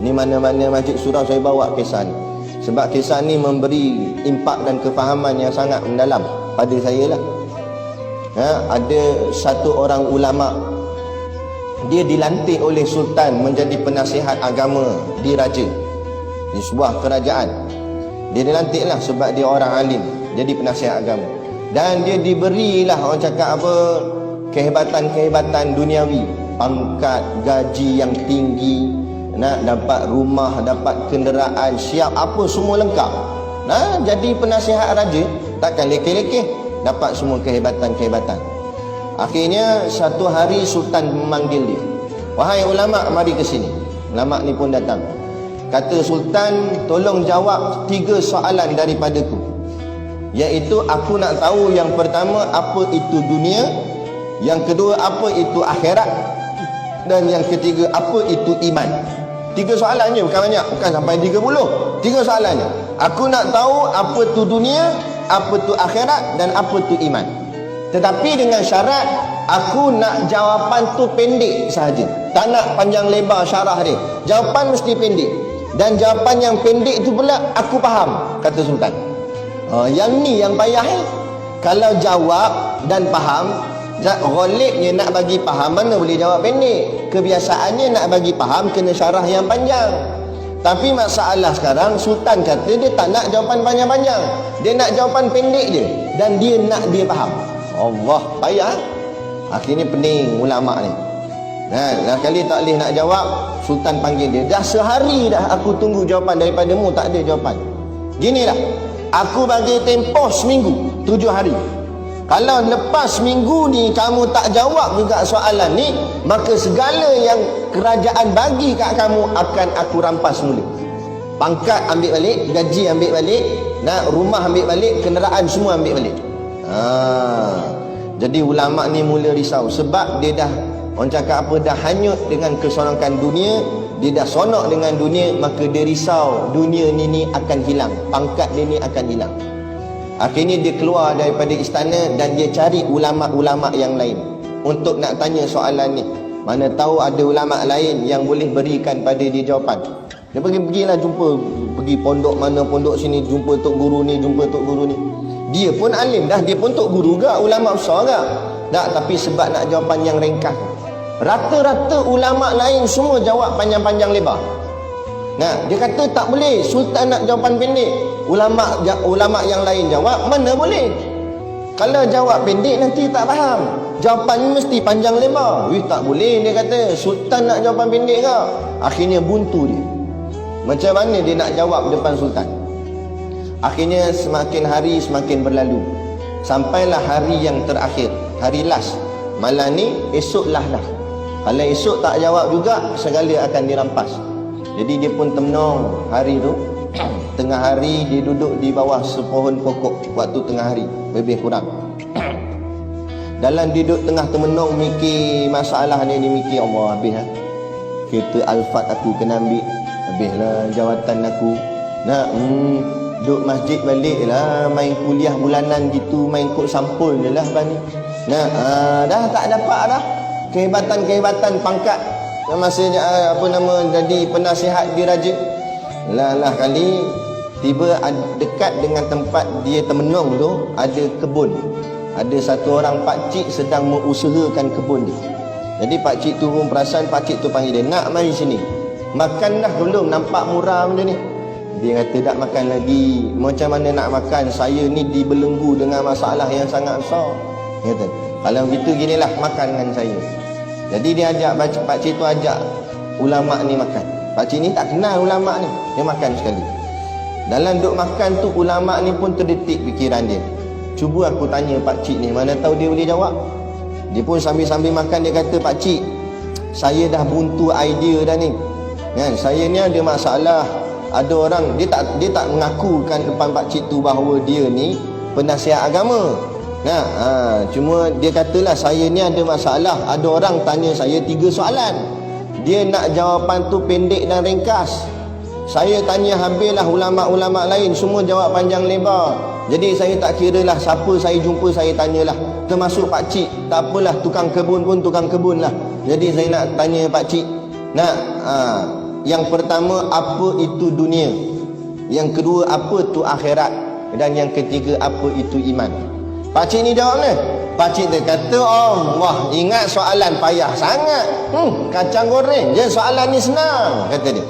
Ni mana-mana masjid surau saya bawa kisah ni. Sebab kisah ni memberi impak dan kefahaman yang sangat mendalam pada saya lah. Ada satu orang ulama, dia dilantik oleh sultan menjadi penasihat agama di raja, di sebuah kerajaan. Dia dilantiklah sebab dia orang alim, jadi penasihat agama. Dan dia diberilah, orang cakap apa, kehebatan-kehebatan duniawi, pangkat, gaji yang tinggi, nak dapat rumah, dapat kenderaan, siap apa semua lengkap. Jadi penasihat raja takkan lekeh-lekeh, dapat semua kehebatan-kehebatan. Akhirnya satu hari sultan memanggil dia, "Wahai ulama, mari ke sini." Ulama ni pun datang. Kata sultan, "Tolong jawab 3 soalan daripadaku. Iaitu aku nak tahu yang pertama apa itu dunia, yang kedua apa itu akhirat, dan yang ketiga apa itu iman." 3 soalannya, bukan banyak, bukan sampai 30. 3 soalannya. Aku nak tahu apa tu dunia, apa tu akhirat, dan apa tu iman. Tetapi dengan syarat aku nak jawapan tu pendek sahaja. Tak nak panjang lebar syarah dia. Jawapan mesti pendek. Dan jawapan yang pendek tu pula aku faham, kata sultan. Yang ni yang payah Kalau jawab dan faham, ghalibnya nak bagi faham mana boleh jawab pendek. Kebiasaannya nak bagi faham kena syarah yang panjang. Tapi masalah sekarang sultan kata dia tak nak jawapan panjang-panjang. Dia nak jawapan pendek je, dan dia nak dia faham. Allah, payah. Akhirnya pening ulama ni. Dah kali tak boleh nak jawab, sultan panggil dia. Dah sehari dah aku tunggu jawapan daripadamu, tak ada jawapan. Ginilah, aku bagi tempoh seminggu, 7 hari. Kalau lepas minggu ni kamu tak jawab juga soalan ni, maka segala yang kerajaan bagi kat kamu akan aku rampas semula. Pangkat ambil balik, gaji ambil balik, rumah ambil balik, kenderaan semua ambil balik. Jadi ulama ni mula risau sebab dia dah, orang cakap apa, dah hanyut dengan keseronokan dunia. Dia dah sonok dengan dunia, maka dia risau dunia ni akan hilang, pangkat dia ni akan hilang. Akhirnya dia keluar daripada istana dan dia cari ulama-ulama yang lain untuk nak tanya soalan ni. Mana tahu ada ulama lain yang boleh berikan pada dia jawapan. Dia pergilah jumpa, pergi pondok mana pondok sini, jumpa tok guru ni, jumpa tok guru ni. Dia pun alim dah, dia pun tok guru ke, ulama besar ke. Tak, tapi sebab nak jawapan yang ringkas. Rata-rata ulama lain semua jawab panjang-panjang lebar. Dia kata tak boleh, sultan nak jawapan pendek. Ulama yang lain jawab, mana boleh. Kalau jawab pendek nanti tak faham. Jawapan mesti panjang lebar. Tak boleh, dia kata. Sultan nak jawapan pendek ke? Akhirnya buntu dia. Macam mana dia nak jawab depan sultan? Akhirnya semakin hari semakin berlalu. Sampailah hari yang terakhir, hari last. Malam ni, esoklah dah. Kalau esok tak jawab juga, segala akan dirampas. Jadi dia pun termenung hari tu. Tengah hari dia duduk di bawah sepohon pokok waktu tengah hari, lebih kurang. Dalam duduk tengah termenung mikir masalah ni, dia mikir, Allah, habis kereta Alphard aku kena ambil, habislah jawatan aku. Duduk masjid balik lah, main kuliah bulanan gitu, main kod sampul je lah bani. Dah tak dapat dah kehebatan-kehebatan pangkat masa jadi penasihat di raja. Lah kali tiba dekat dengan tempat dia termenung tu ada kebun. Ada satu orang pakcik sedang mengusahakan kebun dia. Jadi pakcik tu pun perasan, pakcik tu panggil dia, "Nak mari sini. Makan dah belum? Nampak murah benda ni." Dia kata, "Tak makan lagi." "Macam mana nak makan? Saya ni dibelenggu dengan masalah yang sangat besar." Dia kata, "Kalau gitu ginilah, makan dengan saya." Jadi dia ajak, pakcik tu ajak ulama ni makan. Pakcik ni tak kenal ulama ni, dia makan sekali. Dalam duk makan tu, ulama ni pun terdetik fikiran dia. Cuba aku tanya pakcik ni, mana tahu dia boleh jawab. Dia pun sambil-sambil makan, dia kata, "Pakcik, saya dah buntu idea dah ni. Saya ni ada masalah. Ada orang, dia tak mengakukan depan pakcik tu bahawa dia ni penasihat agama. Cuma dia katalah, saya ni ada masalah. Ada orang tanya saya 3 soalan. Dia nak jawapan tu pendek dan ringkas. Saya tanya habislah ulama-ulama lain, semua jawab panjang lebar. Jadi saya tak kira lah siapa saya jumpa, saya tanyalah. Termasuk pakcik, tak apalah, tukang kebun pun tukang kebun lah. Jadi saya nak tanya pakcik, Yang pertama, apa itu dunia? Yang kedua, apa itu akhirat? Dan yang ketiga, apa itu iman? Pakcik ni jawab ni. Pakcik dia kata, Allah, ingat soalan payah sangat. Kacang goreng je, soalan ni senang, kata dia.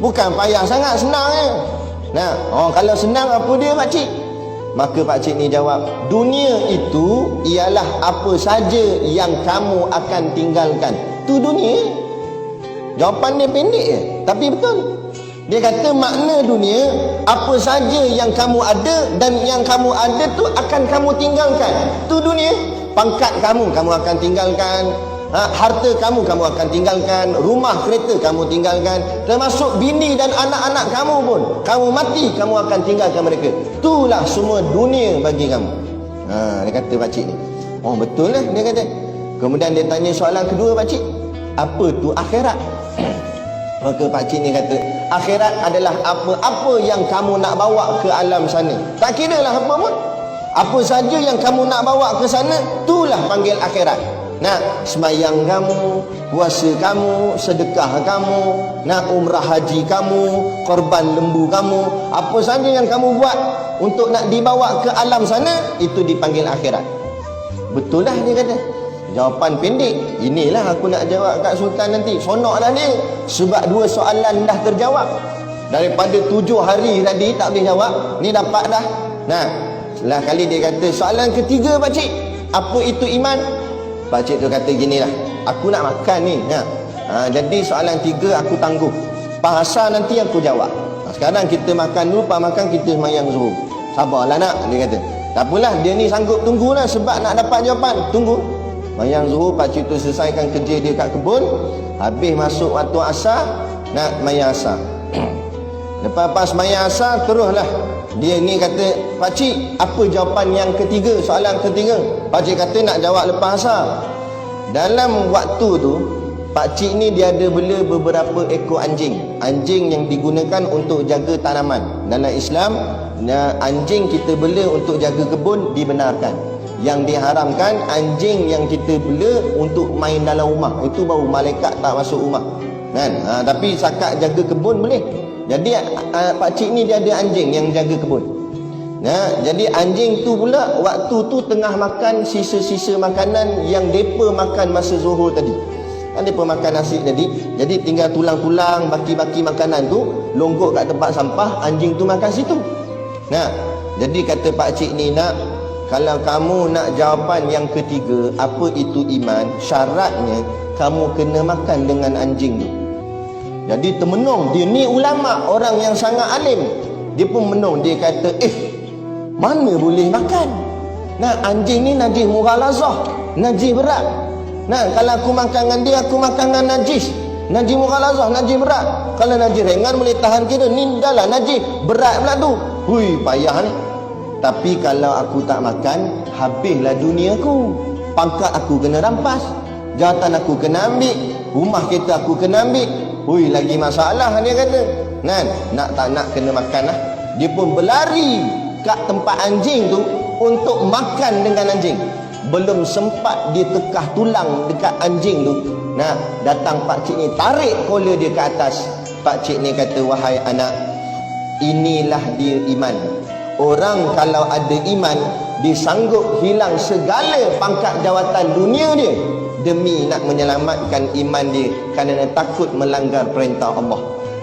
Bukan payah sangat, senang je. Nah, kalau senang apa dia pakcik? Maka pakcik ni jawab, dunia itu ialah apa saja yang kamu akan tinggalkan. Tu dunia. Jawapan dia pendek je, tapi betul. Dia kata makna dunia, apa saja yang kamu ada dan yang kamu ada tu akan kamu tinggalkan. Tu dunia. Pangkat kamu akan tinggalkan. Harta kamu akan tinggalkan. Rumah kereta kamu tinggalkan. Termasuk bini dan anak-anak kamu pun. Kamu mati, kamu akan tinggalkan mereka. Itulah semua dunia bagi kamu. Dia kata pakcik ni. Betul lah dia kata. Kemudian dia tanya soalan kedua pakcik. Apa tu akhirat? Maka pakcik ni kata, akhirat adalah apa-apa yang kamu nak bawa ke alam sana. Tak kira lah apa pun. Apa saja yang kamu nak bawa ke sana, itulah panggil akhirat. Semayang kamu, puasa kamu, sedekah kamu, umrah haji kamu, korban lembu kamu, apa saja yang kamu buat untuk nak dibawa ke alam sana, itu dipanggil akhirat. Betul lah dia kata. Jawapan pendek. Inilah aku nak jawab kat Sultan nanti. Sonok dah dia. Sebab 2 soalan dah terjawab. Daripada 7 hari tadi tak boleh jawab, ni dapat dah. Setelah kali dia kata, soalan ketiga pakcik, apa itu iman? Pakcik tu kata ginilah, aku nak makan ni. Jadi soalan 3 aku tangguh. Pasal nanti aku jawab. Sekarang kita makan dulu, makan kita semayang zuhur. Sabarlah nak, dia kata. Tak apalah, dia ni sanggup tunggulah sebab nak dapat jawapan. Tunggu. Mayang zuhur, pakcik tu selesaikan kerja dia kat kebun. Habis masuk waktu asar, nak mayang asar. Lepas mayang asar, teruslah dia ni kata, pakcik, apa jawapan yang ketiga, soalan ketiga? Pakcik kata nak jawab lepas asar. Dalam waktu tu, pakcik ni dia ada bela beberapa ekor anjing. Anjing yang digunakan untuk jaga tanaman. Dalam Islam, anjing kita bela untuk jaga kebun dibenarkan. Yang diharamkan anjing yang kita bela untuk main dalam rumah. Itu baru malaikat tak masuk rumah. Tapi sakat jaga kebun boleh. Jadi pakcik ni dia ada anjing yang jaga kebun. Jadi anjing tu pula waktu tu tengah makan sisa-sisa makanan yang depa makan masa zuhur tadi. Depa makan nasi tadi. Jadi tinggal tulang-tulang, baki-baki makanan tu longgok kat tempat sampah, anjing tu makan situ. Jadi kata pakcik ni, kalau kamu nak jawapan yang ketiga, apa itu iman, syaratnya kamu kena makan dengan anjing tu. Jadi termenung, dia ni ulama, orang yang sangat alim. Dia pun menung, dia kata, mana boleh makan? Anjing ni najis mughalazah, najis berat. Kalau aku makan dengan dia, aku makan dengan najis. Najis mughalazah, najis berat. Kalau najis ringan boleh tahan kira, ni dah lah najis berat pula tu. Hui, payah ni. Tapi kalau aku tak makan, habislah duniaku. Pangkat aku kena rampas, jawatan aku kena ambil, rumah kita aku kena ambil. Hui, lagi masalah dia kata. Nak tak nak kena makan lah. Dia pun berlari kat tempat anjing tu untuk makan dengan anjing. Belum sempat dia tekah tulang dekat anjing tu, datang pakcik ni tarik kola dia ke atas. Pakcik ni kata, wahai anak, inilah dia iman. Orang kalau ada iman, dia sanggup hilang segala pangkat jawatan dunia dia demi nak menyelamatkan iman dia kerana takut melanggar perintah Allah.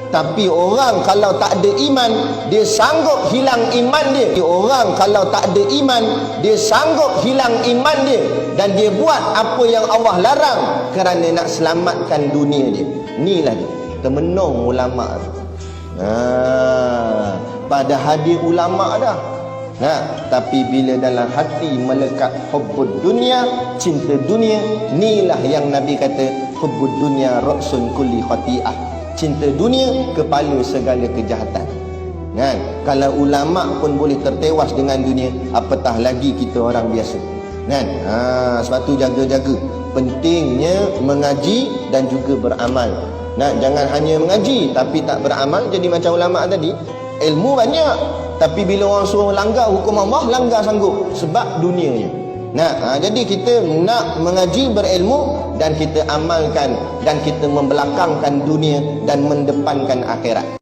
Tapi orang kalau tak ada iman, dia sanggup hilang iman dia. Orang kalau tak ada iman, dia sanggup hilang iman dia dan dia buat apa yang Allah larang kerana nak selamatkan dunia dia. Inilah dia, termenung ulama tu. Pada hadir ulama dah. Tapi bila dalam hati melekat hubbud dunia, cinta dunia, inilah yang Nabi kata, hubbud dunia ra'sun kulli khati'ah. Cinta dunia kepala segala kejahatan. Kalau ulama pun boleh tertewas dengan dunia, apatah lagi kita orang biasa. Sebab tu jaga-jaga. Pentingnya mengaji dan juga beramal. Jangan hanya mengaji tapi tak beramal, jadi macam ulama tadi. Ilmu banyak, tapi bila orang suruh langgar hukum Allah, langgar sanggup sebab dunianya. Jadi kita nak mengaji, berilmu, dan kita amalkan dan kita membelakangkan dunia dan mendepankan akhirat.